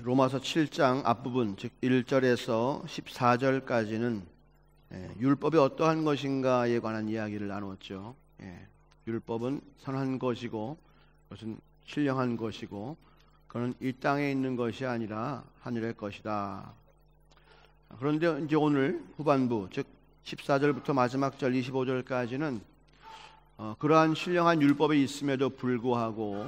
로마서 7장 앞부분 즉 1절에서 14절까지는 율법이 어떠한 것인가에 관한 이야기를 나누었죠. 율법은 선한 것이고 그것은 신령한 것이고 그는 이 땅에 있는 것이 아니라 하늘의 것이다. 그런데 이제 오늘 후반부 즉 14절부터 마지막 절 25절까지는 그러한 신령한 율법이 있음에도 불구하고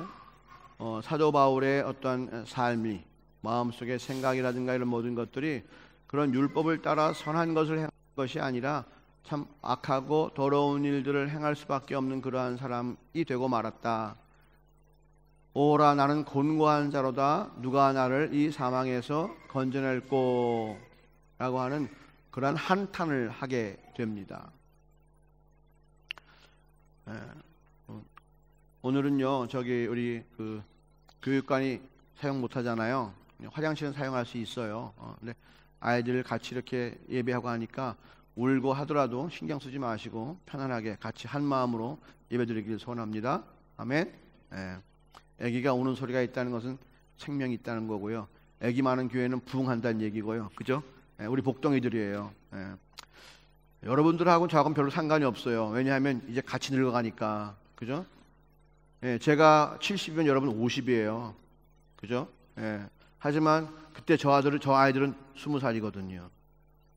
사도 바울의 어떠한 삶이 마음속의 생각이라든가 이런 모든 것들이 그런 율법을 따라 선한 것을 행한 것이 아니라 참 악하고 더러운 일들을 행할 수밖에 없는 그러한 사람이 되고 말았다. 오라 나는 곤고한 자로다. 누가 나를 이 사망에서 건져낼꼬 라고 하는 그러한 한탄을 하게 됩니다. 오늘은요 우리 그 교육관이 사용 못하잖아요. 화장실은 사용할 수 있어요. 근데 아이들 같이 이렇게 예배하고 하니까 울고 하더라도 신경 쓰지 마시고 편안하게 같이 한 마음으로 예배드리길 소원합니다. 아멘. 아기가 우는 소리가 있다는 것은 생명이 있다는 거고요. 아기 많은 교회는 부흥한다는 얘기고요. 그죠? 우리 복덩이들이에요. 여러분들하고는 저하고는 별로 상관이 없어요. 왜냐하면 이제 같이 늙어가니까. 그죠? 제가 70이면 여러분 50이에요. 그죠? 하지만 그때 저 아이들은 20살이거든요.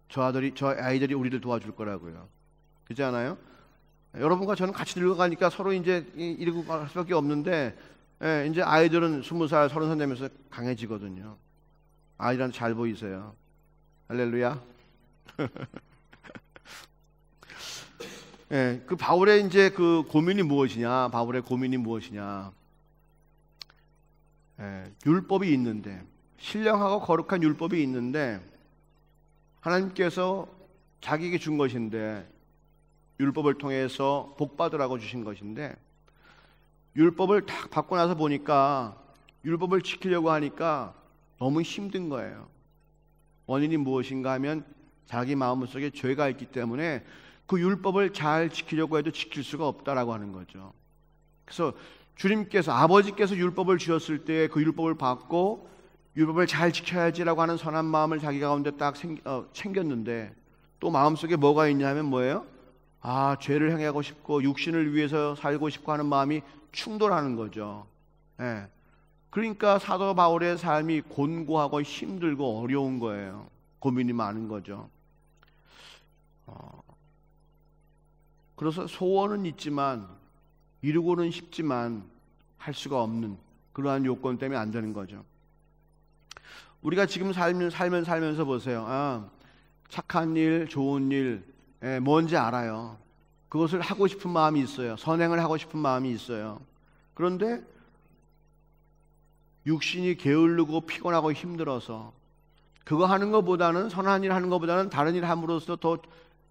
저 아이들이 우리를 도와줄 거라고요. 그렇지 않아요? 여러분과 저는 같이 늙어가니까 서로 이제 이러고 갈 수밖에 없는데, 이제 아이들은 20살, 30살 되면서 강해지거든요. 아이들한테 잘 보이세요. 할렐루야. 그 바울의 이제 그 고민이 무엇이냐? 바울의 고민이 무엇이냐? 율법이 있는데, 신령하고 거룩한 율법이 있는데 하나님께서 자기에게 준 것인데 율법을 통해서 복 받으라고 주신 것인데 율법을 딱 받고 나서 보니까 율법을 지키려고 하니까 너무 힘든 거예요. 원인이 무엇인가 하면 자기 마음속에 죄가 있기 때문에 그 율법을 잘 지키려고 해도 지킬 수가 없다라고 하는 거죠. 그래서 주님께서 아버지께서 율법을 주셨을 때 그 율법을 받고 율법을 잘 지켜야지라고 하는 선한 마음을 자기 가운데 딱 챙겼는데 또 마음속에 뭐가 있냐 하면 뭐예요? 죄를 행하고 싶고 육신을 위해서 살고 싶고 하는 마음이 충돌하는 거죠. 그러니까 사도 바울의 삶이 곤고하고 힘들고 어려운 거예요. 고민이 많은 거죠. 그래서 소원은 있지만 이루고는 싶지만 할 수가 없는 그러한 요건 때문에 안 되는 거죠. 우리가 지금 살면서 보세요. 착한 일, 좋은 일 뭔지 알아요. 그것을 하고 싶은 마음이 있어요. 선행을 하고 싶은 마음이 있어요. 그런데 육신이 게으르고 피곤하고 힘들어서 그거 하는 것보다는 선한 일 하는 것보다는 다른 일 함으로써 더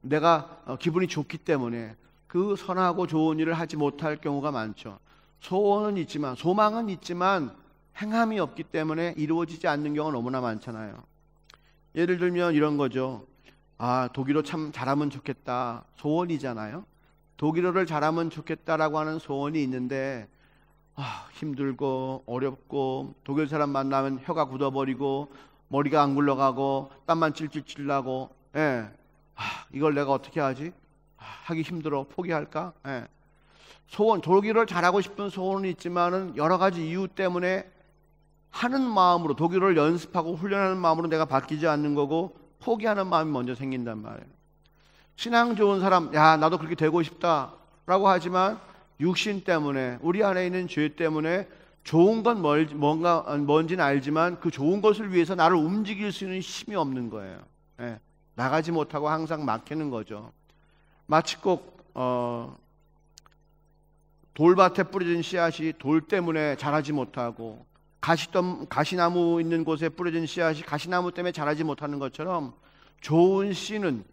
내가 기분이 좋기 때문에 그 선하고 좋은 일을 하지 못할 경우가 많죠. 소원은 있지만 소망은 있지만 행함이 없기 때문에 이루어지지 않는 경우가 너무나 많잖아요. 예를 들면 이런 거죠. 독일어 참 잘하면 좋겠다. 소원이잖아요. 독일어를 잘하면 좋겠다라고 하는 소원이 있는데 힘들고 어렵고 독일 사람 만나면 혀가 굳어버리고 머리가 안 굴러가고 땀만 찔찔찔 나고 이걸 내가 어떻게 하지? 하기 힘들어. 포기할까? 소원, 독일어를 잘하고 싶은 소원은 있지만은 여러 가지 이유 때문에 하는 마음으로 독일어를 연습하고 훈련하는 마음으로 내가 바뀌지 않는 거고 포기하는 마음이 먼저 생긴단 말이에요. 신앙 좋은 사람, 나도 그렇게 되고 싶다라고 하지만 육신 때문에 우리 안에 있는 죄 때문에 좋은 건 뭔지는 알지만 그 좋은 것을 위해서 나를 움직일 수 있는 힘이 없는 거예요. 나가지 못하고 항상 막히는 거죠. 마치 꼭 돌밭에 뿌려진 씨앗이 돌 때문에 자라지 못하고 가시나무 있는 곳에 뿌려진 씨앗이 가시나무 때문에 자라지 못하는 것처럼 좋은 씨는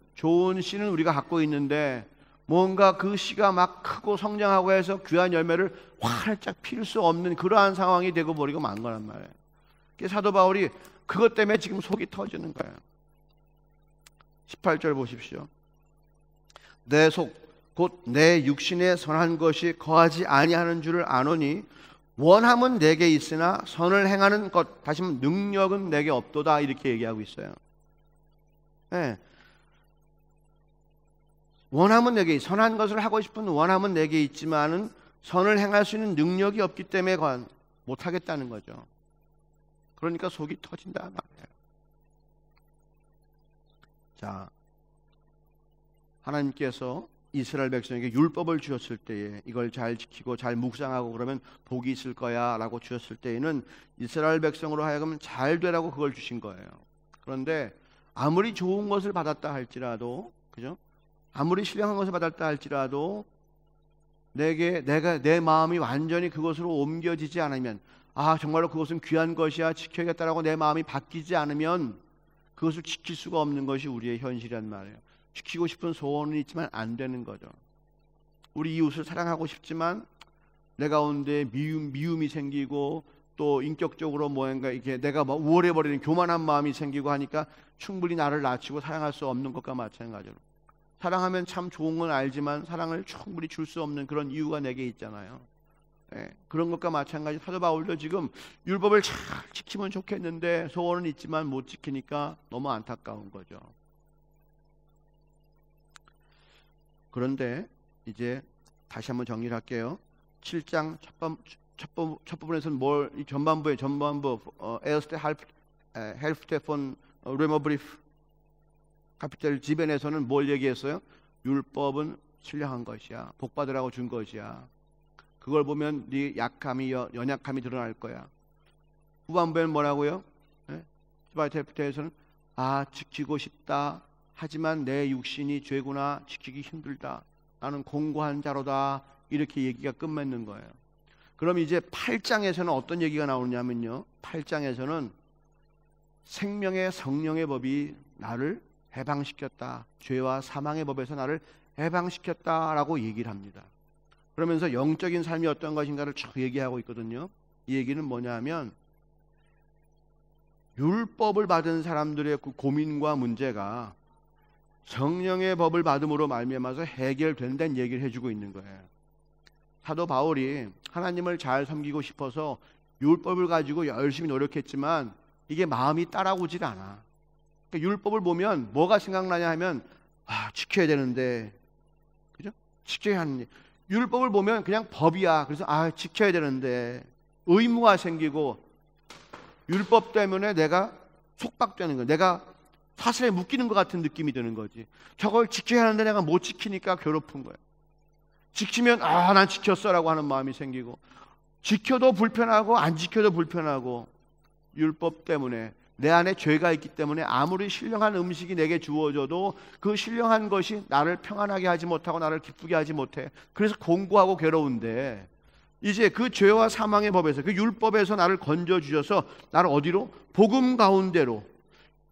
우리가 갖고 있는데 뭔가 그 씨가 막 크고 성장하고 해서 귀한 열매를 활짝 필 수 없는 그러한 상황이 되고 버리고 만 거란 말이에요. 그래서 사도 바울이 그것 때문에 지금 속이 터지는 거예요. 18절 보십시오. 내 속 곧 내 육신에 선한 것이 거하지 아니하는 줄을 아노니 원함은 내게 있으나 선을 행하는 것, 다시 말하면 능력은 내게 없도다, 이렇게 얘기하고 있어요. 네. 원함은 내게, 선한 것을 하고 싶은 원함은 내게 있지만은 선을 행할 수 있는 능력이 없기 때문에 못하겠다는 거죠. 그러니까 속이 터진다 말이에요. 자, 하나님께서 이스라엘 백성에게 율법을 주셨을 때에 이걸 잘 지키고 잘 묵상하고 그러면 복이 있을 거야 라고 주셨을 때에는 이스라엘 백성으로 하여금 잘 되라고 그걸 주신 거예요. 그런데 아무리 좋은 것을 받았다 할지라도, 그죠? 아무리 신령한 것을 받았다 할지라도 내 마음이 완전히 그것으로 옮겨지지 않으면, 아 정말로 그것은 귀한 것이야 지켜야겠다라고 내 마음이 바뀌지 않으면 그것을 지킬 수가 없는 것이 우리의 현실이란 말이에요. 지키고 싶은 소원은 있지만 안 되는 거죠. 우리 이웃을 사랑하고 싶지만 내 가운데 미움이 생기고 또 인격적으로 뭔가 이게 내가 우월해버리는 교만한 마음이 생기고 하니까 충분히 나를 낮추고 사랑할 수 없는 것과 마찬가지로, 사랑하면 참 좋은 건 알지만 사랑을 충분히 줄 수 없는 그런 이유가 내게 있잖아요. 네, 그런 것과 마찬가지. 사도 바울도 지금 율법을 잘 지키면 좋겠는데 소원은 있지만 못 지키니까 너무 안타까운 거죠. 그런데 이제 다시 한번 정리를 할게요. 7장 첫 부분에서는 전반부 에어스테 헬프테 폰 레머브리프 카피텔 지벤에서는 뭘 얘기했어요? 율법은 신령한 것이야. 복받으라고 준 것이야. 그걸 보면 네 약함이 연약함이 드러날 거야. 후반부에는 뭐라고요? 스바이테프테에서는 지키고 싶다. 하지만 내 육신이 죄구나. 지키기 힘들다. 나는 공고한 자로다. 이렇게 얘기가 끝맺는 거예요. 그럼 이제 8장에서는 어떤 얘기가 나오냐면요, 8장에서는 생명의 성령의 법이 나를 해방시켰다. 죄와 사망의 법에서 나를 해방시켰다라고 얘기를 합니다. 그러면서 영적인 삶이 어떤 것인가를 쭉 얘기하고 있거든요. 이 얘기는 뭐냐면 율법을 받은 사람들의 그 고민과 문제가 성령의 법을 받음으로 말미암아서 해결된다는 얘기를 해주고 있는 거예요. 사도 바울이 하나님을 잘 섬기고 싶어서 율법을 가지고 열심히 노력했지만 이게 마음이 따라오질 않아. 그러니까 율법을 보면 뭐가 생각나냐 하면 지켜야 되는데, 그죠? 지켜야 하는, 율법을 보면 그냥 법이야. 그래서 지켜야 되는데 의무가 생기고 율법 때문에 내가 속박되는 거야. 내가 사슬에 묶이는 것 같은 느낌이 드는 거지. 저걸 지켜야 하는데 내가 못 지키니까 괴롭은 거야. 지키면 난 지켰어라고 하는 마음이 생기고, 지켜도 불편하고 안 지켜도 불편하고, 율법 때문에 내 안에 죄가 있기 때문에 아무리 신령한 음식이 내게 주어져도 그 신령한 것이 나를 평안하게 하지 못하고 나를 기쁘게 하지 못해. 그래서 공고하고 괴로운데, 이제 그 죄와 사망의 법에서, 그 율법에서 나를 건져주셔서 나를 어디로? 복음 가운데로,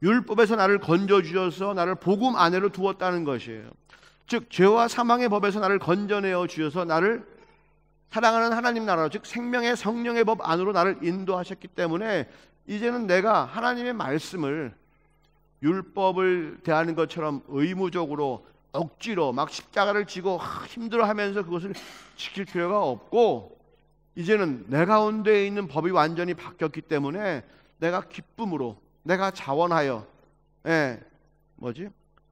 율법에서 나를 건져주셔서 나를 복음 안에로 두었다는 것이에요. 즉 죄와 사망의 법에서 나를 건져내어 주셔서 나를 사랑하는 하나님 나라로, 즉 생명의 성령의 법 안으로 나를 인도하셨기 때문에 이제는 내가 하나님의 말씀을 율법을 대하는 것처럼 의무적으로 억지로 막 십자가를 지고 힘들어하면서 그것을 지킬 필요가 없고, 이제는 내 가운데에 있는 법이 완전히 바뀌었기 때문에 내가 기쁨으로, 내가 자원하여,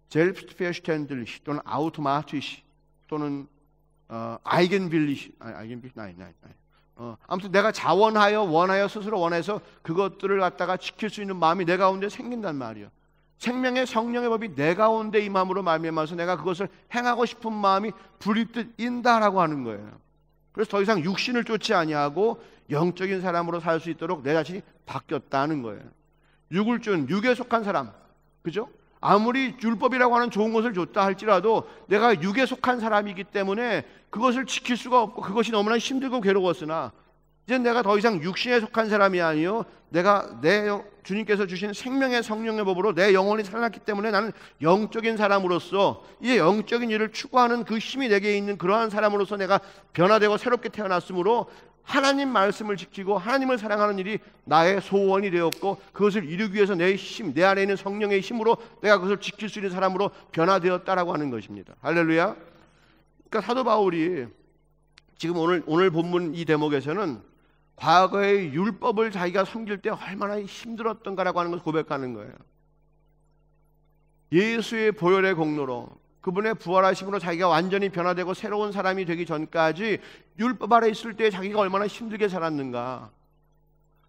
젤프트페슈텐들리시 또는 아우토마티시 또는 아이겐빌리시, 아무튼 내가 자원하여, 원하여, 스스로 원해서 그것들을 갖다가 지킬 수 있는 마음이 내 가운데 생긴단 말이에요. 생명의 성령의 법이 내 가운데 임함으로 말미암아서 내가 그것을 행하고 싶은 마음이 불입듯 인다라고 하는 거예요. 그래서 더 이상 육신을 쫓지 아니하고 영적인 사람으로 살 수 있도록 내 자신이 바뀌었다는 거예요. 육을 준, 육에 속한 사람, 그죠? 아무리 율법이라고 하는 좋은 것을 줬다 할지라도 내가 육에 속한 사람이기 때문에 그것을 지킬 수가 없고 그것이 너무나 힘들고 괴로웠으나, 이제 내가 더 이상 육신에 속한 사람이 아니요, 내가 주님께서 주신 생명의 성령의 법으로 내 영혼이 살아났기 때문에 나는 영적인 사람으로서 이제 영적인 일을 추구하는 그 힘이 내게 있는 그러한 사람으로서 내가 변화되고 새롭게 태어났으므로 하나님 말씀을 지키고 하나님을 사랑하는 일이 나의 소원이 되었고, 그것을 이루기 위해서 내 힘, 내 안에 있는 성령의 힘으로 내가 그것을 지킬 수 있는 사람으로 변화되었다라고 하는 것입니다. 할렐루야. 그러니까 사도 바울이 지금 오늘 본문 이 대목에서는 과거의 율법을 자기가 섬길 때 얼마나 힘들었던가라고 하는 것을 고백하는 거예요. 예수의 보혈의 공로로, 그분의 부활하심으로 자기가 완전히 변화되고 새로운 사람이 되기 전까지 율법 아래 있을 때 자기가 얼마나 힘들게 살았는가.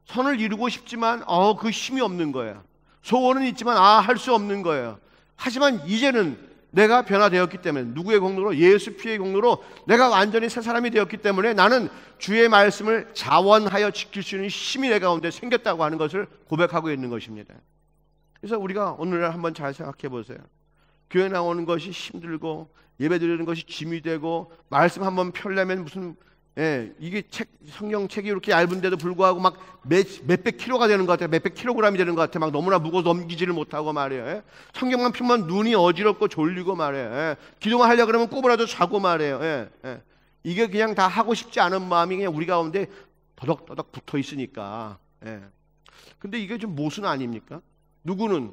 선을 이루고 싶지만 그 힘이 없는 거예요. 소원은 있지만 할 수 없는 거예요. 하지만 이제는 내가 변화되었기 때문에, 누구의 공로로? 예수 피의 공로로 내가 완전히 새 사람이 되었기 때문에 나는 주의 말씀을 자원하여 지킬 수 있는 힘이 내 가운데 생겼다고 하는 것을 고백하고 있는 것입니다. 그래서 우리가 오늘날 한번 잘 생각해 보세요. 교회 나오는 것이 힘들고 예배 드리는 것이 짐이 되고 말씀 한번 펴려면 무슨 이게 성경 책이 이렇게 얇은데도 불구하고 막 몇백 킬로가 되는 것 같아요. 몇백 킬로그램이 되는 것 같아요. 막 너무나 무거워서 넘기지를 못하고 말이에요. 성경만 펴면 눈이 어지럽고 졸리고 말이에요. 기도만 하려고 그러면 꼬부라도 자고 말이에요. 이게 그냥 다 하고 싶지 않은 마음이 그냥 우리 가운데 더덕더덕 붙어 있으니까. 근데 이게 좀 모순 아닙니까? 누구는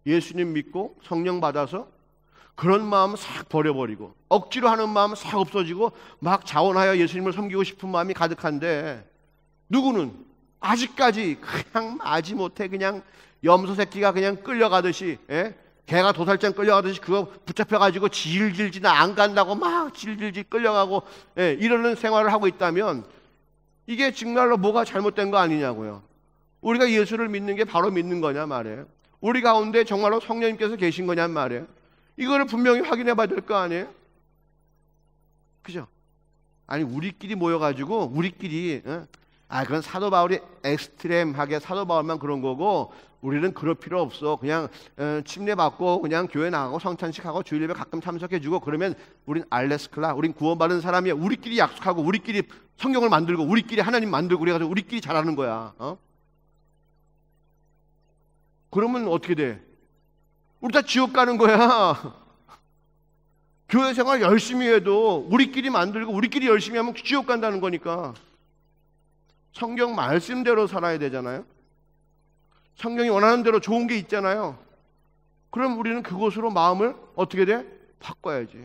예수님 믿고 성령 받아서 그런 마음 싹 버려버리고 억지로 하는 마음 싹 없어지고 막 자원하여 예수님을 섬기고 싶은 마음이 가득한데, 누구는 아직까지 그냥 마지못해 그냥 염소 새끼가 그냥 끌려가듯이, 개가 도살장 끌려가듯이 그거 붙잡혀가지고 질질질 안 간다고 막 질질질 끌려가고 이러는 생활을 하고 있다면 이게 정말로 뭐가 잘못된 거 아니냐고요. 우리가 예수를 믿는 게 바로 믿는 거냐 말이에요. 우리 가운데 정말로 성령님께서 계신 거냐 말이에요. 이거를 분명히 확인해 봐야 될 거 아니에요? 그죠? 아니, 우리끼리 모여가지고, 우리끼리, 그건 사도 바울이 엑스트렘하게 사도 바울만 그런 거고, 우리는 그럴 필요 없어. 그냥, 침례받고, 그냥 교회 나가고, 성찬식하고, 주일 예배 가끔 참석해주고, 그러면 우린 알레스클라, 우린 구원받은 사람이야. 우리끼리 약속하고, 우리끼리 성경을 만들고, 우리끼리 하나님 만들고, 그래가지고, 우리끼리 잘하는 거야. 그러면 어떻게 돼? 우리 다 지옥 가는 거야. 교회 생활 열심히 해도 우리끼리 만들고 우리끼리 열심히 하면 지옥 간다는 거니까 성경 말씀대로 살아야 되잖아요. 성경이 원하는 대로 좋은 게 있잖아요. 그럼 우리는 그것으로 마음을 어떻게 돼? 바꿔야지.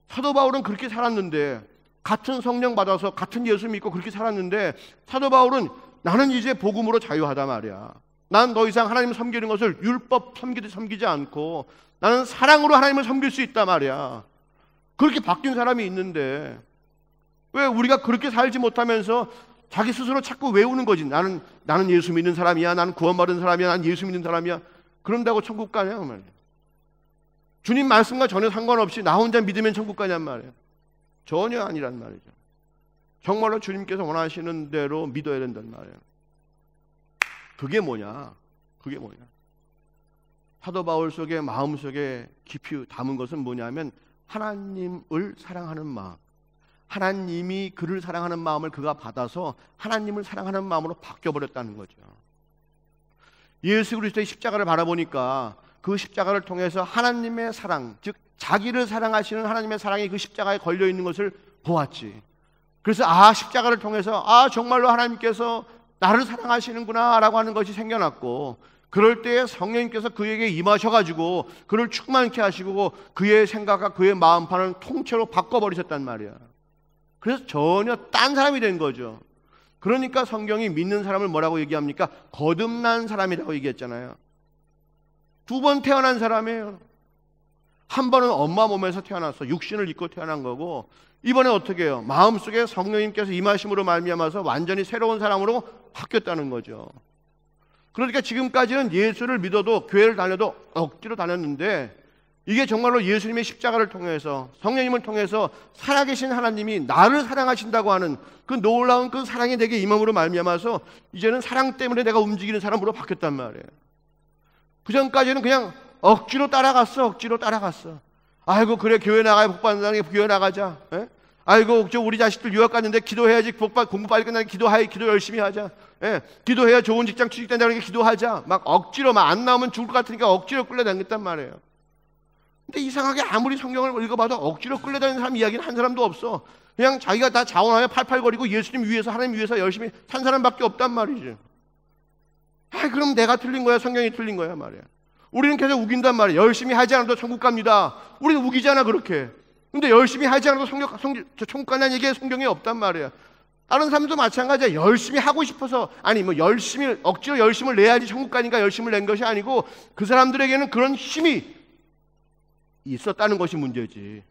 사도 바울은 그렇게 살았는데, 같은 성령 받아서 같은 예수 믿고 그렇게 살았는데, 사도 바울은 나는 이제 복음으로 자유하다 말이야. 난 더 이상 하나님을 섬기는 것을 율법 섬기지 않고 나는 사랑으로 하나님을 섬길 수 있다 말이야. 그렇게 바뀐 사람이 있는데 왜 우리가 그렇게 살지 못하면서 자기 스스로 자꾸 외우는 거지. 나는 예수 믿는 사람이야. 나는 구원받은 사람이야. 나는 예수 믿는 사람이야. 그런다고 천국 가냐 말이야. 주님 말씀과 전혀 상관없이 나 혼자 믿으면 천국 가냔 말이야. 전혀 아니란 말이죠. 정말로 주님께서 원하시는 대로 믿어야 된단 말이에요. 그게 뭐냐? 사도 바울 속에 마음속에 깊이 담은 것은 뭐냐면 하나님을 사랑하는 마음. 하나님이 그를 사랑하는 마음을 그가 받아서 하나님을 사랑하는 마음으로 바뀌어버렸다는 거죠. 예수 그리스도의 십자가를 바라보니까 그 십자가를 통해서 하나님의 사랑, 즉 자기를 사랑하시는 하나님의 사랑이 그 십자가에 걸려있는 것을 보았지. 그래서 십자가를 통해서 정말로 하나님께서 나를 사랑하시는구나 라고 하는 것이 생겨났고, 그럴 때에 성령님께서 그에게 임하셔가지고 그를 충만케 하시고 그의 생각과 그의 마음판을 통째로 바꿔버리셨단 말이야. 그래서 전혀 딴 사람이 된 거죠. 그러니까 성경이 믿는 사람을 뭐라고 얘기합니까? 거듭난 사람이라고 얘기했잖아요. 2번 태어난 사람이에요. 한 번은 엄마 몸에서 태어났어. 육신을 입고 태어난 거고, 이번에 어떻게 해요? 마음속에 성령님께서 임하심으로 말미암아서 완전히 새로운 사람으로 바뀌었다는 거죠. 그러니까 지금까지는 예수를 믿어도 교회를 다녀도 억지로 다녔는데, 이게 정말로 예수님의 십자가를 통해서 성령님을 통해서 살아계신 하나님이 나를 사랑하신다고 하는 그 놀라운 그 사랑이 내게 임함으로 말미암아서 이제는 사랑 때문에 내가 움직이는 사람으로 바뀌었단 말이에요. 그전까지는 그냥 억지로 따라갔어. 아이고 그래 교회 나가야 복 받는다니까 교회 나가자. 아이고 우리 자식들 유학 갔는데 기도해야지 공부 빨리 끝나게 기도 열심히 하자. 기도해야 좋은 직장 취직된다는 게 기도하자. 막 억지로 막 안 나오면 죽을 것 같으니까 억지로 끌려다녔단 말이에요. 근데 이상하게 아무리 성경을 읽어봐도 억지로 끌려다니는 사람 이야기는 한 사람도 없어. 그냥 자기가 다 자원하여 팔팔거리고 예수님 위해서 하나님 위해서 열심히 산 사람밖에 없단 말이지. 그럼 내가 틀린 거야 성경이 틀린 거야 말이야. 우리는 계속 우긴단 말이야. 열심히 하지 않아도 천국 갑니다. 우리는 우기잖아 그렇게. 근데 열심히 하지 않아도 천국 간다는 얘기에 성경에 없단 말이야. 다른 사람도 마찬가지야. 열심히 하고 싶어서, 아니 뭐 열심히 억지로 열심을 내야지 천국 가니까 열심을 낸 것이 아니고 그 사람들에게는 그런 힘이 있었다는 것이 문제지.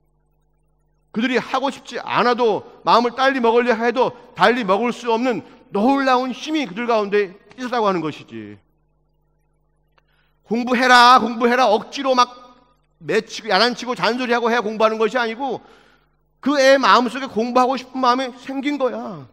그들이 하고 싶지 않아도 마음을 달리 먹으려 해도 달리 먹을 수 없는 놀라운 힘이 그들 가운데 있었다고 하는 것이지. 공부해라 공부해라 억지로 막 매치고 야단치고 잔소리하고 해야 공부하는 것이 아니고 그 애 마음속에 공부하고 싶은 마음이 생긴 거야.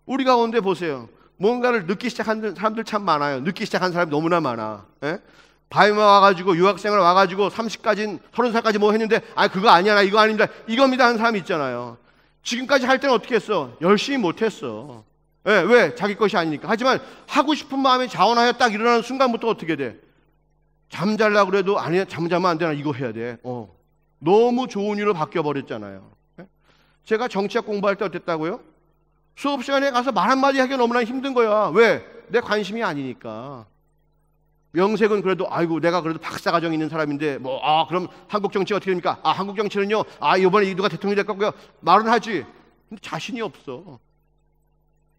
우리 가운데 보세요. 뭔가를 늦기 시작한 사람들 참 많아요. 늦기 시작한 사람이 너무나 많아. 예? 바이마 와가지고 유학생을 와가지고 30까지 30살까지 뭐 했는데 그거 아니야 나 이거 아닙니다 이겁니다 하는 사람이 있잖아요. 지금까지 할 때는 어떻게 했어? 열심히 못했어. 예, 왜? 자기 것이 아니니까. 하지만 하고 싶은 마음이 자원하여 딱 일어나는 순간부터 어떻게 돼? 잠자려고 그래도 아니야 잠자면 안 되나 이거 해야 돼. 너무 좋은 일로 바뀌어버렸잖아요. 예? 제가 정치학 공부할 때 어땠다고요? 수업 시간에 가서 말 한마디 하기가 너무나 힘든 거야. 왜? 내 관심이 아니니까. 명색은 그래도 아이고 내가 그래도 박사과정 있는 사람인데 그럼 한국 정치 어떻게 됩니까? 한국 정치는요 이번에 누가 대통령이 될 거고요 말은 하지. 근데 자신이 없어.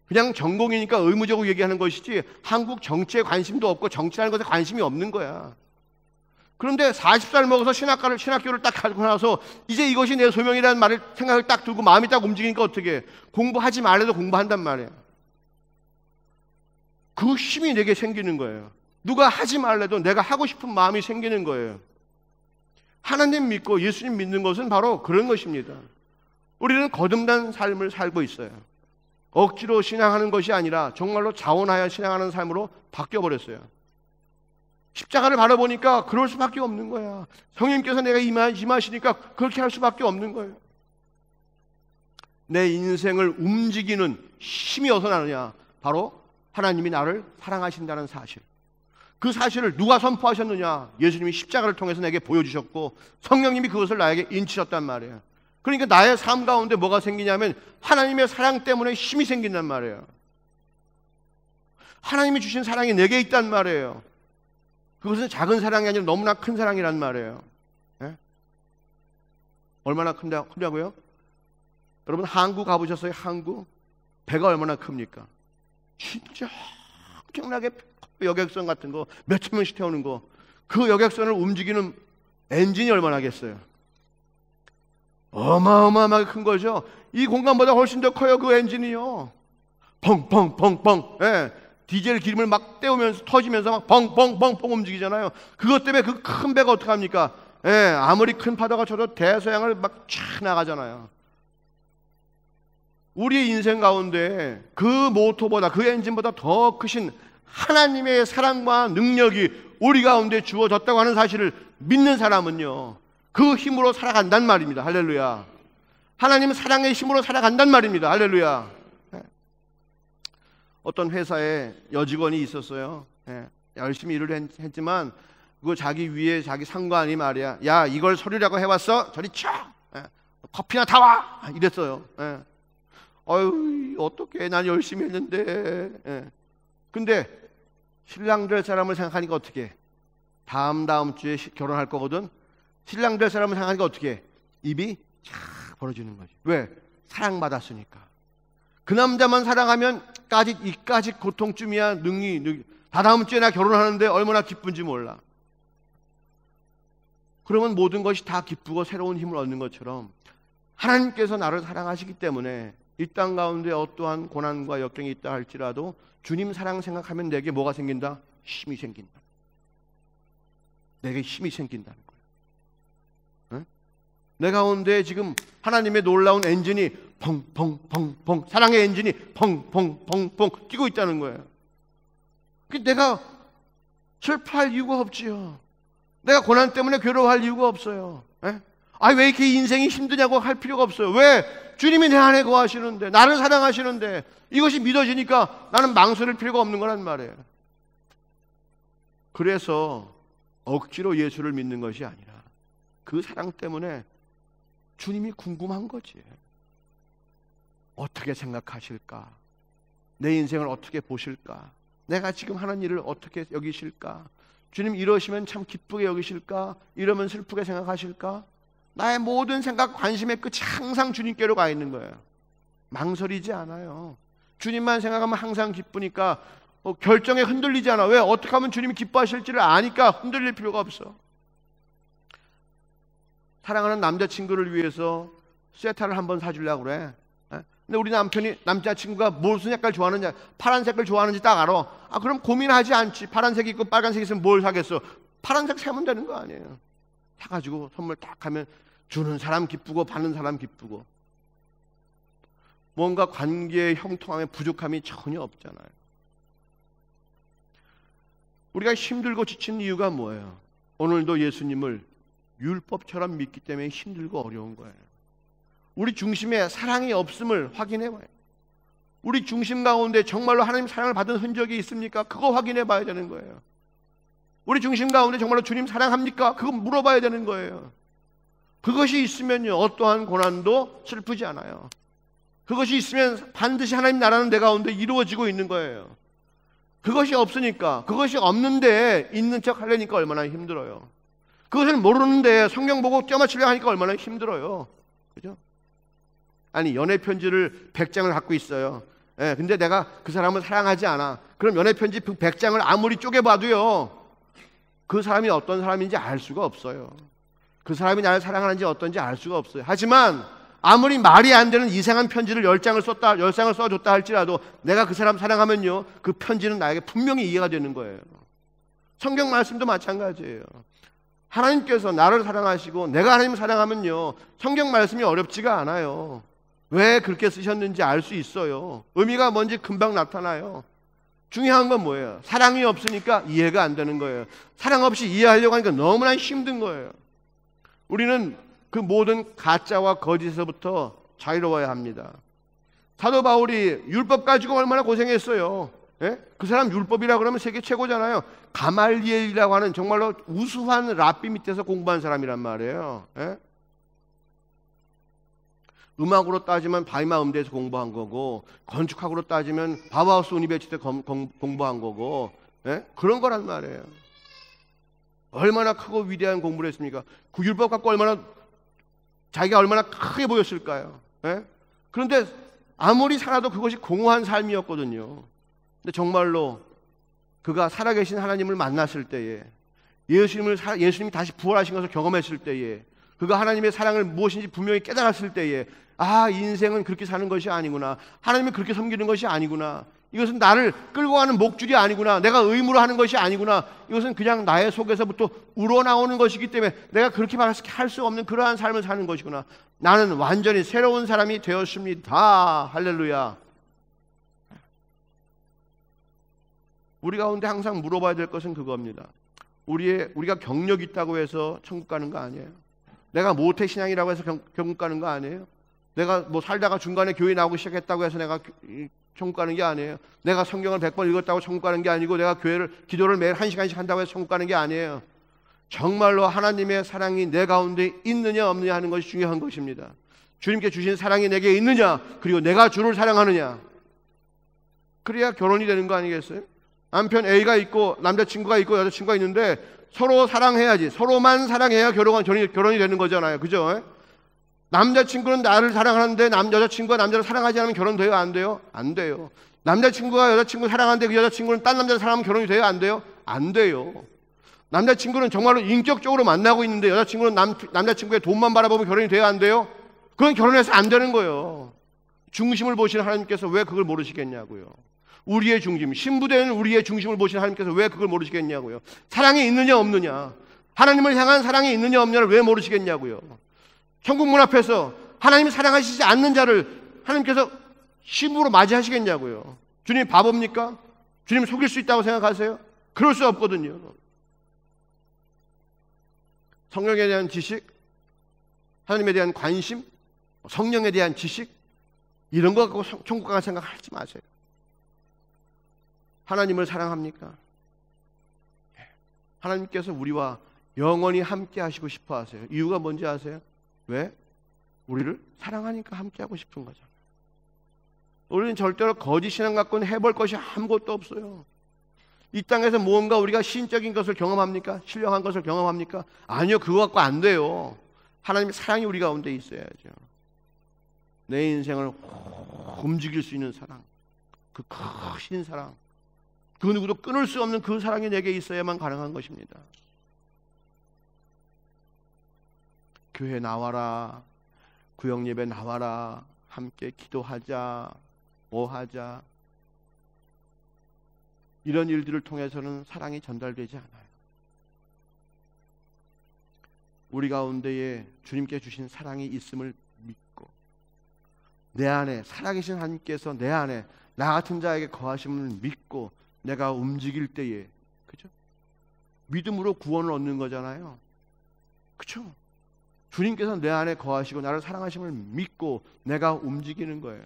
그냥 전공이니까 의무적으로 얘기하는 것이지 한국 정치에 관심도 없고 정치라는 것에 관심이 없는 거야. 그런데 40살 먹어서 신학교를 딱 가지고 나서 이제 이것이 내 소명이라는 말을 생각을 딱 들고 마음이 딱 움직이니까 어떻게 해? 공부하지 말래도 공부한단 말이야. 그 힘이 내게 생기는 거예요. 누가 하지 말래도 내가 하고 싶은 마음이 생기는 거예요. 하나님 믿고 예수님 믿는 것은 바로 그런 것입니다. 우리는 거듭난 삶을 살고 있어요. 억지로 신앙하는 것이 아니라 정말로 자원하여 신앙하는 삶으로 바뀌어버렸어요. 십자가를 바라보니까 그럴 수밖에 없는 거야. 성령님께서 내가 임하시니까 그렇게 할 수밖에 없는 거예요. 내 인생을 움직이는 힘이 어디서 나느냐? 바로 하나님이 나를 사랑하신다는 사실. 그 사실을 누가 선포하셨느냐? 예수님이 십자가를 통해서 내게 보여주셨고 성령님이 그것을 나에게 인치셨단 말이에요. 그러니까 나의 삶 가운데 뭐가 생기냐면 하나님의 사랑 때문에 힘이 생긴단 말이에요. 하나님이 주신 사랑이 내게 있단 말이에요. 그것은 작은 사랑이 아니라 너무나 큰 사랑이란 말이에요. 예? 얼마나 크냐고요? 여러분 항구 가보셨어요? 항구? 배가 얼마나 큽니까? 진짜 엄청나게 여객선 같은 거 몇천 명씩 태우는 거, 그 여객선을 움직이는 엔진이 얼마나겠어요? 어마어마하게 큰 거죠. 이 공간보다 훨씬 더 커요. 그 엔진이요. 펑펑펑펑. 예. 디젤 기름을 막 떼우면서 터지면서 막 펑펑펑펑 움직이잖아요. 그것 때문에 그 큰 배가 어떡합니까? 예. 아무리 큰 파도가 쳐도 대서양을 막 쫙 나가잖아요. 우리의 인생 가운데 그 모터보다 그 엔진보다 더 크신 하나님의 사랑과 능력이 우리 가운데 주어졌다고 하는 사실을 믿는 사람은요 그 힘으로 살아간단 말입니다. 할렐루야. 하나님은 사랑의 힘으로 살아간단 말입니다. 할렐루야. 어떤 회사에 여직원이 있었어요. 열심히 일을 했지만 그 자기 위에 자기 상관이 말이야, 야 이걸 서류라고 해왔어? 저리 쳐! 커피나 타와! 이랬어요. 어휴 어떡해 난 열심히 했는데. 근데 신랑 될 사람을 생각하니까 어떻게? 다음 주에 결혼할 거거든. 신랑 될 사람을 생각하니까 어떻게? 입이 착 벌어지는 거지. 왜? 사랑받았으니까. 그 남자만 사랑하면 이까지 고통쯤이야. 능이 다다음 주에 나 결혼하는데 얼마나 기쁜지 몰라. 그러면 모든 것이 다 기쁘고 새로운 힘을 얻는 것처럼 하나님께서 나를 사랑하시기 때문에 이 땅 가운데 어떠한 고난과 역경이 있다 할지라도 주님 사랑 생각하면 내게 뭐가 생긴다? 힘이 생긴다. 내게 힘이 생긴다는 거예요. 내 가운데 지금 하나님의 놀라운 엔진이 펑펑펑펑, 사랑의 엔진이 펑펑펑펑 뛰고 있다는 거예요. 내가 슬퍼할 이유가 없지요. 내가 고난 때문에 괴로워할 이유가 없어요. 왜 이렇게 인생이 힘드냐고 할 필요가 없어요. 왜? 주님이 내 안에 거하시는데, 나를 사랑하시는데, 이것이 믿어지니까 나는 망설일 필요가 없는 거란 말이에요. 그래서 억지로 예수를 믿는 것이 아니라 그 사랑 때문에 주님이 궁금한 거지. 어떻게 생각하실까? 내 인생을 어떻게 보실까? 내가 지금 하는 일을 어떻게 여기실까? 주님 이러시면 참 기쁘게 여기실까? 이러면 슬프게 생각하실까? 나의 모든 생각, 관심의 끝이 항상 주님께로 가 있는 거예요. 망설이지 않아요. 주님만 생각하면 항상 기쁘니까 결정에 흔들리지 않아. 왜? 어떻게 하면 주님이 기뻐하실지를 아니까 흔들릴 필요가 없어. 사랑하는 남자친구를 위해서 스웨터를 한번 사주려고 그래. 근데 우리 남자친구가 무슨 색깔 좋아하는지, 파란색을 좋아하는지 딱 알아. 그럼 고민하지 않지. 파란색 있고 빨간색 있으면 뭘 사겠어. 파란색 사면 되는 거 아니에요. 사가지고 선물 딱 하면 주는 사람 기쁘고 받는 사람 기쁘고, 뭔가 관계의 형통함에 부족함이 전혀 없잖아요. 우리가 힘들고 지친 이유가 뭐예요? 오늘도 예수님을 율법처럼 믿기 때문에 힘들고 어려운 거예요. 우리 중심에 사랑이 없음을 확인해 봐요. 우리 중심 가운데 정말로 하나님 사랑을 받은 흔적이 있습니까? 그거 확인해 봐야 되는 거예요. 우리 중심 가운데 정말로 주님 사랑합니까? 그거 물어봐야 되는 거예요. 그것이 있으면요, 어떠한 고난도 슬프지 않아요. 그것이 있으면 반드시 하나님 나라는 내 가운데 이루어지고 있는 거예요. 그것이 없으니까, 그것이 없는데 있는 척 하려니까 얼마나 힘들어요. 그것을 모르는데 성경 보고 껴맞추려 하니까 얼마나 힘들어요. 그죠? 아니, 연애 편지를 100장을 갖고 있어요. 근데 내가 그 사람을 사랑하지 않아. 그럼 연애 편지 100장을 아무리 쪼개봐도요, 그 사람이 어떤 사람인지 알 수가 없어요. 그 사람이 나를 사랑하는지 어떤지 알 수가 없어요. 하지만 아무리 말이 안 되는 이상한 편지를 10장을 써줬다 할지라도 내가 그 사람 사랑하면요, 그 편지는 나에게 분명히 이해가 되는 거예요. 성경 말씀도 마찬가지예요. 하나님께서 나를 사랑하시고 내가 하나님을 사랑하면요, 성경 말씀이 어렵지가 않아요. 왜 그렇게 쓰셨는지 알 수 있어요. 의미가 뭔지 금방 나타나요. 중요한 건 뭐예요? 사랑이 없으니까 이해가 안 되는 거예요. 사랑 없이 이해하려고 하니까 너무나 힘든 거예요. 우리는 그 모든 가짜와 거짓에서부터 자유로워야 합니다. 사도 바울이 율법 가지고 얼마나 고생했어요. 그 사람 율법이라 그러면 세계 최고잖아요. 가말리엘이라고 하는 정말로 우수한 랍비 밑에서 공부한 사람이란 말이에요. 음악으로 따지면 바이마 음대에서 공부한 거고, 건축학으로 따지면 바우하우스 유니버시티에 공부한 거고, 그런 거란 말이에요. 얼마나 크고 위대한 공부를 했습니까? 그 율법 갖고 자기가 얼마나 크게 보였을까요? 그런데 아무리 살아도 그것이 공허한 삶이었거든요. 근데 정말로 그가 살아계신 하나님을 만났을 때에, 예수님이 다시 부활하신 것을 경험했을 때에, 그가 하나님의 사랑을 무엇인지 분명히 깨달았을 때에, 인생은 그렇게 사는 것이 아니구나. 하나님을 그렇게 섬기는 것이 아니구나. 이것은 나를 끌고 가는 목줄이 아니구나. 내가 의무로 하는 것이 아니구나. 이것은 그냥 나의 속에서부터 우러나오는 것이기 때문에 내가 그렇게 할 수 없는 그러한 삶을 사는 것이구나. 나는 완전히 새로운 사람이 되었습니다. 할렐루야. 우리 가운데 항상 물어봐야 될 것은 그겁니다. 우리가 경력이 있다고 해서 천국 가는 거 아니에요. 내가 모태신앙이라고 해서 천국 가는 거 아니에요. 내가 살다가 중간에 교회 나오기 시작했다고 해서 내가 천국 가는 게 아니에요. 내가 성경을 100번 읽었다고 천국 가는 게 아니고, 내가 기도를 매일 1시간씩 한다고 해서 천국 가는 게 아니에요. 정말로 하나님의 사랑이 내 가운데 있느냐 없느냐 하는 것이 중요한 것입니다. 주님께 주신 사랑이 내게 있느냐, 그리고 내가 주를 사랑하느냐. 그래야 결혼이 되는 거 아니겠어요? 남편 A가 있고 남자친구가 있고 여자친구가 있는데 서로 사랑해야지. 서로만 사랑해야 결혼이 되는 거잖아요. 그죠? 남자친구는 나를 사랑하는데 여자친구가 남자를 사랑하지 않으면 결혼돼요? 안 돼요? 안 돼요. 남자친구가 여자친구 사랑하는데 그 여자친구는 딴 남자를 사랑하면 결혼이 돼요? 안 돼요? 안 돼요. 남자친구는 정말로 인격적으로 만나고 있는데 여자친구는 남자친구의 돈만 바라보면 결혼이 돼요? 안 돼요? 그건 결혼해서 안 되는 거예요. 중심을 보시는 하나님께서 왜 그걸 모르시겠냐고요. 우리의 중심, 신부되는 우리의 중심을 보시는 하나님께서 왜 그걸 모르시겠냐고요. 사랑이 있느냐 없느냐, 하나님을 향한 사랑이 있느냐 없느냐를 왜 모르시겠냐고요. 천국 문 앞에서 하나님이 사랑하시지 않는 자를 하나님께서 신부로 맞이하시겠냐고요. 주님 바보입니까? 주님 속일 수 있다고 생각하세요? 그럴 수 없거든요. 성령에 대한 지식, 하나님에 대한 관심, 성령에 대한 지식, 이런 거 갖고 천국 가는 생각하지 마세요. 하나님을 사랑합니까? 하나님께서 우리와 영원히 함께 하시고 싶어 하세요. 이유가 뭔지 아세요? 왜? 우리를 사랑하니까 함께 하고 싶은 거잖아요. 우리는 절대로 거짓 신앙 갖고는 해볼 것이 아무것도 없어요. 이 땅에서 무언가 우리가 신적인 것을 경험합니까? 신령한 것을 경험합니까? 아니요, 그거 갖고 안 돼요. 하나님의 사랑이 우리 가운데 있어야죠. 내 인생을 움직일 수 있는 사랑, 그 크신 사랑, 그 누구도 끊을 수 없는 그 사랑이 내게 있어야만 가능한 것입니다. 교회 나와라, 구역예배 나와라, 함께 기도하자, 뭐 하자, 이런 일들을 통해서는 사랑이 전달되지 않아요. 우리 가운데에 주님께 주신 사랑이 있음을 믿고 내 안에 살아계신 하나님께서 내 안에 나 같은 자에게 거하심을 믿고 내가 움직일 때에, 그죠? 믿음으로 구원을 얻는 거잖아요. 그죠? 주님께서 내 안에 거하시고 나를 사랑하심을 믿고 내가 움직이는 거예요.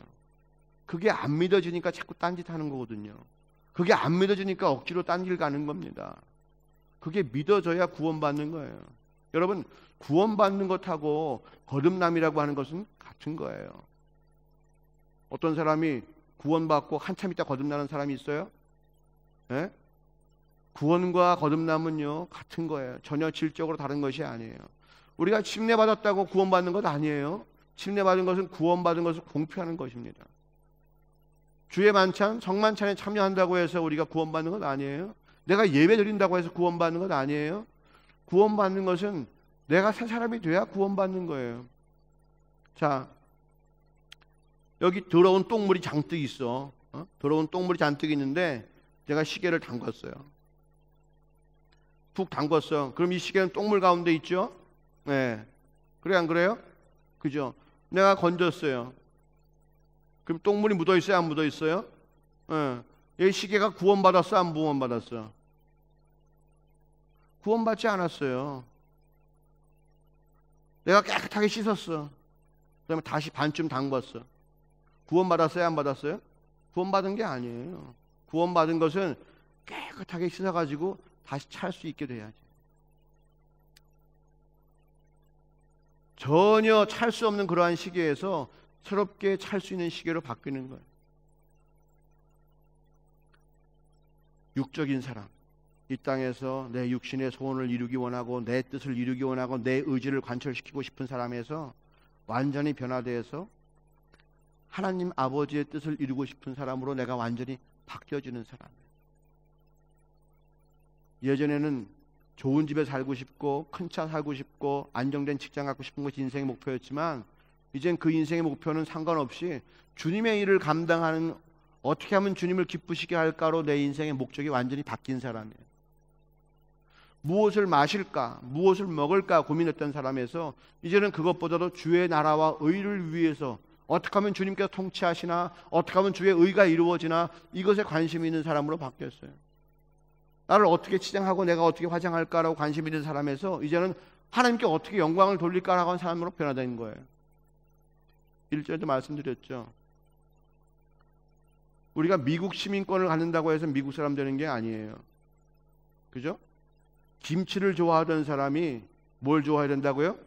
그게 안 믿어지니까 자꾸 딴짓하는 거거든요. 그게 안 믿어지니까 억지로 딴 길 가는 겁니다. 그게 믿어져야 구원받는 거예요. 여러분, 구원받는 것하고 거듭남이라고 하는 것은 같은 거예요. 어떤 사람이 구원받고 한참 있다 거듭나는 사람이 있어요? 네? 구원과 거듭남은요 같은 거예요. 전혀 질적으로 다른 것이 아니에요. 우리가 침례받았다고 구원받는 것 아니에요. 침례받은 것은 구원받은 것을 공표하는 것입니다. 주의 만찬, 성만찬에 참여한다고 해서 우리가 구원받는 것 아니에요. 내가 예배 드린다고 해서 구원받는 것 아니에요. 구원받는 것은 내가 새 사람이 돼야 구원받는 거예요. 자, 여기 더러운 똥물이 잔뜩 있어. 더러운 똥물이 잔뜩 있는데 제가 시계를 담궜어요. 푹 담궜어. 그럼 이 시계는 똥물 가운데 있죠? 네. 그래 안 그래요? 그죠? 내가 건졌어요. 그럼 똥물이 묻어 있어요? 안 묻어 있어요? 네. 이 시계가 구원받았어? 안 구원받았어? 구원받지 않았어요. 내가 깨끗하게 씻었어. 그다음에 다시 반쯤 담궜어. 구원받았어요? 안 받았어요? 구원받은 게 아니에요. 구원받은 것은 깨끗하게 씻어가지고 다시 찰 수 있게 돼야지. 전혀 찰 수 없는 그러한 시계에서 새롭게 찰 수 있는 시계로 바뀌는 거예요. 육적인 사람, 이 땅에서 내 육신의 소원을 이루기 원하고 내 뜻을 이루기 원하고 내 의지를 관철시키고 싶은 사람에서 완전히 변화되어서 하나님 아버지의 뜻을 이루고 싶은 사람으로 내가 완전히 바뀌어지는 사람이에요. 예전에는 좋은 집에 살고 싶고 큰 차 살고 싶고 안정된 직장 갖고 싶은 것이 인생의 목표였지만 이젠 그 인생의 목표는 상관없이 주님의 일을 감당하는, 어떻게 하면 주님을 기쁘시게 할까로 내 인생의 목적이 완전히 바뀐 사람이에요. 무엇을 마실까, 무엇을 먹을까 고민했던 사람에서 이제는 그것보다도 주의 나라와 의를 위해서 어떻게 하면 주님께서 통치하시나, 어떻게 하면 주의 의가 이루어지나, 이것에 관심이 있는 사람으로 바뀌었어요. 나를 어떻게 치장하고 내가 어떻게 화장할까라고 관심 있는 사람에서 이제는 하나님께 어떻게 영광을 돌릴까라고 하는 사람으로 변화된 거예요. 1절에도 말씀드렸죠. 우리가 미국 시민권을 갖는다고 해서 미국 사람 되는 게 아니에요. 그죠? 김치를 좋아하던 사람이 뭘 좋아해야 된다고요?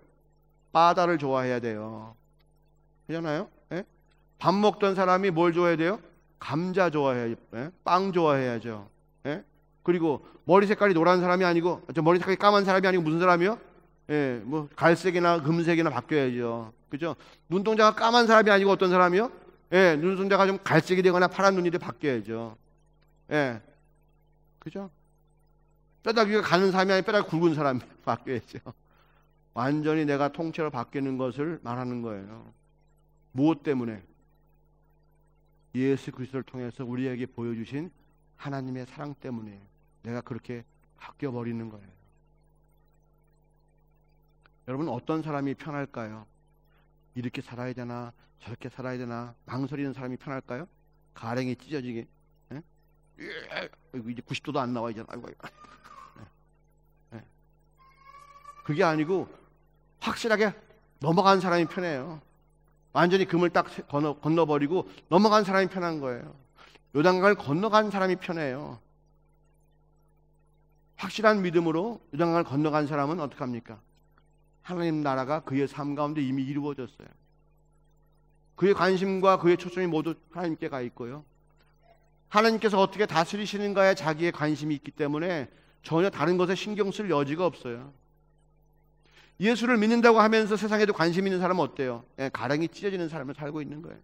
바다를 좋아해야 돼요. 그렇잖아요? 예? 밥 먹던 사람이 뭘 좋아해야 돼요? 감자 좋아해야, 예? 빵 좋아해야죠. 예? 그리고 머리 색깔이 노란 사람이 아니고, 머리 색깔이 까만 사람이 아니고 무슨 사람이요? 예, 뭐 갈색이나 금색이나 바뀌어야죠. 그죠? 눈동자가 까만 사람이 아니고 어떤 사람이요? 예, 눈동자가 좀 갈색이 되거나 파란 눈이 돼 바뀌어야죠. 예, 그죠? 뼈다귀가 위가 가는 사람이 아니고 뼈다귀 굵은 사람이 바뀌어야죠. 완전히 내가 통째로 바뀌는 것을 말하는 거예요. 무엇 때문에? 예수 그리스도를 통해서 우리에게 보여주신 하나님의 사랑 때문에 내가 그렇게 바뀌어버리는 거예요. 여러분, 어떤 사람이 편할까요? 이렇게 살아야 되나 저렇게 살아야 되나 망설이는 사람이 편할까요? 가랭이 찢어지게, 예? 이제 90도도 안 나와 이제. 아이고. 예. 그게 아니고 확실하게 넘어간 사람이 편해요. 완전히 금을 딱 건너버리고 넘어간 사람이 편한 거예요. 요단강을 건너간 사람이 편해요. 확실한 믿음으로 요단강을 건너간 사람은 어떡합니까? 하나님 나라가 그의 삶 가운데 이미 이루어졌어요. 그의 관심과 그의 초점이 모두 하나님께 가 있고요. 하나님께서 어떻게 다스리시는가에 자기의 관심이 있기 때문에 전혀 다른 것에 신경 쓸 여지가 없어요. 예수를 믿는다고 하면서 세상에도 관심 있는 사람은 어때요? 가랑이 찢어지는 삶을 살고 있는 거예요.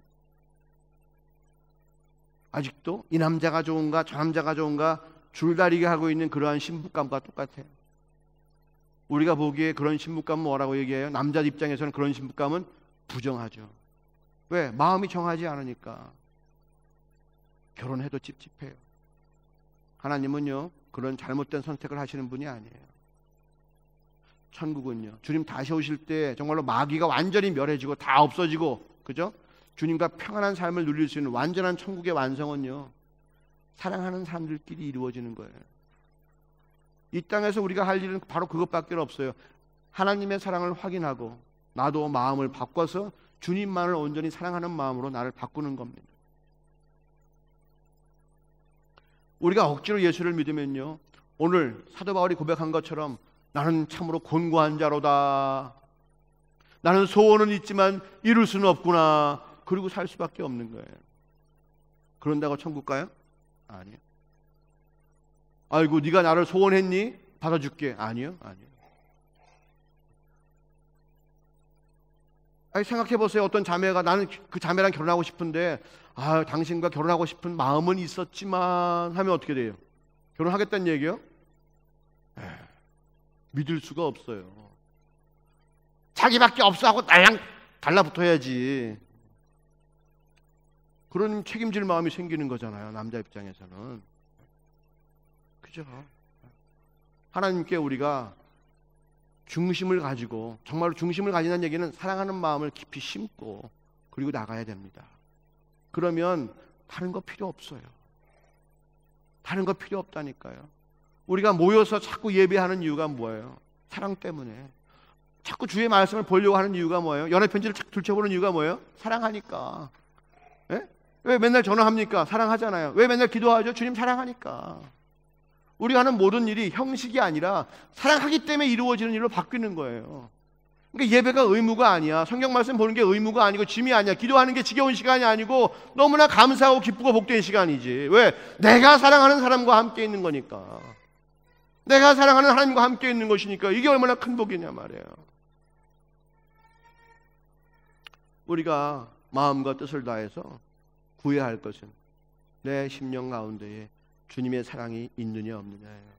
아직도 이 남자가 좋은가 저 남자가 좋은가 줄다리기 하고 있는 그러한 신부감과 똑같아요. 우리가 보기에 그런 신부감은 뭐라고 얘기해요? 남자 입장에서는 그런 신부감은 부정하죠. 왜? 마음이 정하지 않으니까. 결혼해도 찝찝해요. 하나님은요 그런 잘못된 선택을 하시는 분이 아니에요. 천국은요 주님 다시 오실 때 정말로 마귀가 완전히 멸해지고 다 없어지고, 그죠? 주님과 평안한 삶을 누릴 수 있는 완전한 천국의 완성은요 사랑하는 사람들끼리 이루어지는 거예요. 이 땅에서 우리가 할 일은 바로 그것밖에 없어요. 하나님의 사랑을 확인하고 나도 마음을 바꿔서 주님만을 온전히 사랑하는 마음으로 나를 바꾸는 겁니다. 우리가 억지로 예수를 믿으면요 오늘 사도 바울이 고백한 것처럼 나는 참으로 곤고한 자로다, 나는 소원은 있지만 이룰 수는 없구나, 그리고 살 수밖에 없는 거예요. 그런다고 천국 가요? 아니요. 아이고 네가 나를 소원했니? 받아줄게. 아니요. 아니 생각해보세요. 어떤 자매가 나는 그 자매랑 결혼하고 싶은데 당신과 결혼하고 싶은 마음은 있었지만 하면 어떻게 돼요? 결혼하겠다는 얘기요? 믿을 수가 없어요. 자기밖에 없어 하고 나랑 달라붙어야지. 그런 책임질 마음이 생기는 거잖아요. 남자 입장에서는. 그죠? 하나님께 우리가 중심을 가지고, 정말로 중심을 가진다는 얘기는 사랑하는 마음을 깊이 심고 그리고 나가야 됩니다. 그러면 다른 거 필요 없어요. 다른 거 필요 없다니까요. 우리가 모여서 자꾸 예배하는 이유가 뭐예요? 사랑 때문에. 자꾸 주의 말씀을 보려고 하는 이유가 뭐예요? 연애 편지를 자꾸 들춰보는 이유가 뭐예요? 사랑하니까. 예? 왜 맨날 전화합니까? 사랑하잖아요. 왜 맨날 기도하죠? 주님 사랑하니까. 우리가 하는 모든 일이 형식이 아니라 사랑하기 때문에 이루어지는 일로 바뀌는 거예요. 그러니까 예배가 의무가 아니야. 성경 말씀 보는 게 의무가 아니고 짐이 아니야. 기도하는 게 지겨운 시간이 아니고 너무나 감사하고 기쁘고 복된 시간이지. 왜? 내가 사랑하는 사람과 함께 있는 거니까. 내가 사랑하는 하나님과 함께 있는 것이니까 이게 얼마나 큰 복이냐 말이에요. 우리가 마음과 뜻을 다해서 구해야 할 것은 내 심령 가운데에 주님의 사랑이 있느냐 없느냐예요.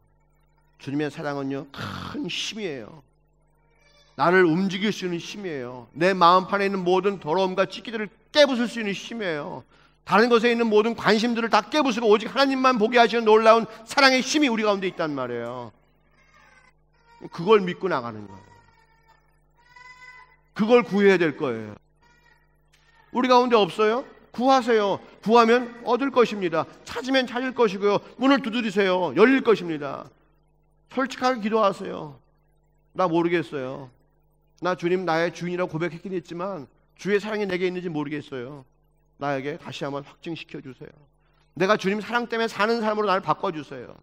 주님의 사랑은요 큰 힘이에요. 나를 움직일 수 있는 힘이에요. 내 마음판에 있는 모든 더러움과 찢기들을 깨부술 수 있는 힘이에요. 다른 것에 있는 모든 관심들을 다 깨부수고 오직 하나님만 보게 하시는 놀라운 사랑의 힘이 우리 가운데 있단 말이에요. 그걸 믿고 나가는 거예요. 그걸 구해야 될 거예요. 우리 가운데 없어요? 구하세요. 구하면 얻을 것입니다. 찾으면 찾을 것이고요. 문을 두드리세요. 열릴 것입니다. 솔직하게 기도하세요. 나 모르겠어요. 나 주님 나의 주인이라고 고백했긴 했지만 주의 사랑이 내게 있는지 모르겠어요. 나에게 다시 한번 확증시켜 주세요. 내가 주님 사랑 때문에 사는 삶으로 나를 바꿔주세요.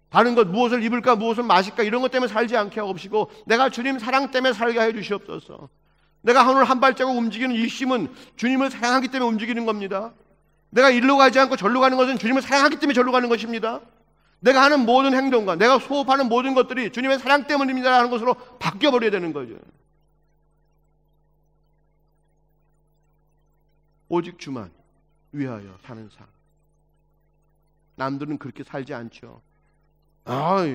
다른 것 무엇을 입을까 무엇을 마실까 이런 것 때문에 살지 않게 하옵시고 내가 주님 사랑 때문에 살게 해 주시옵소서. 내가 오늘 한 발자국 움직이는 이 힘은 주님을 사랑하기 때문에 움직이는 겁니다. 내가 일로 가지 않고 절로 가는 것은 주님을 사랑하기 때문에 절로 가는 것입니다. 내가 하는 모든 행동과 내가 소업하는 모든 것들이 주님의 사랑 때문입니다 하는 것으로 바뀌어버려야 되는 거죠. 오직 주만 위하여 사는 삶. 남들은 그렇게 살지 않죠.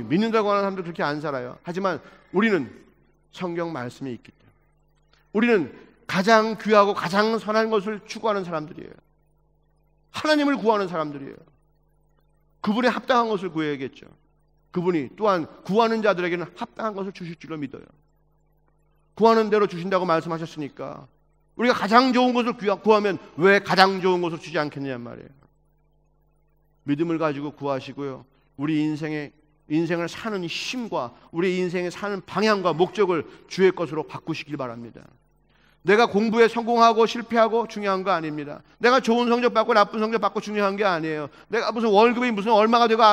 믿는다고 하는 사람들 그렇게 안 살아요. 하지만 우리는 성경 말씀에 있기 때문에 우리는 가장 귀하고 가장 선한 것을 추구하는 사람들이에요. 하나님을 구하는 사람들이에요. 그분의 합당한 것을 구해야겠죠. 그분이 또한 구하는 자들에게는 합당한 것을 주실 줄로 믿어요. 구하는 대로 주신다고 말씀하셨으니까 우리가 가장 좋은 것을 구하면 왜 가장 좋은 것을 주지 않겠느냐 말이에요. 믿음을 가지고 구하시고요. 우리 인생을 사는 힘과 우리 인생에 사는 방향과 목적을 주의 것으로 바꾸시길 바랍니다. 내가 공부에 성공하고 실패하고 중요한 거 아닙니다. 내가 좋은 성적 받고 나쁜 성적 받고 중요한 게 아니에요. 내가 무슨 월급이 무슨 얼마가 되고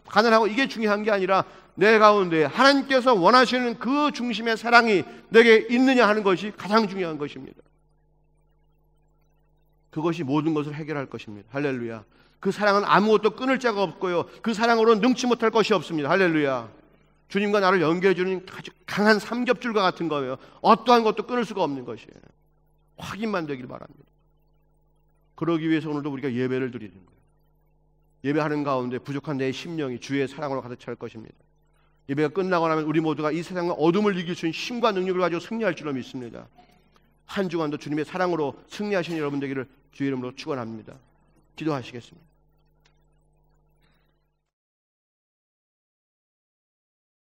가난하고 이게 중요한 게 아니라 내 가운데 하나님께서 원하시는 그 중심의 사랑이 내게 있느냐 하는 것이 가장 중요한 것입니다. 그것이 모든 것을 해결할 것입니다. 할렐루야. 그 사랑은 아무것도 끊을 자가 없고요. 그 사랑으로는 능치 못할 것이 없습니다. 할렐루야. 주님과 나를 연결해주는 아주 강한 삼겹줄과 같은 거예요. 어떠한 것도 끊을 수가 없는 것이에요. 확인만 되길 바랍니다. 그러기 위해서 오늘도 우리가 예배를 드리는 거예요. 예배하는 가운데 부족한 내 심령이 주의 사랑으로 가득 찰 것입니다. 예배가 끝나고 나면 우리 모두가 이 세상과 어둠을 이길 수 있는 힘과 능력을 가지고 승리할 줄로 믿습니다. 한 주간도 주님의 사랑으로 승리하시는 여러분 되기를 주의 이름으로 축원합니다. 기도하시겠습니다.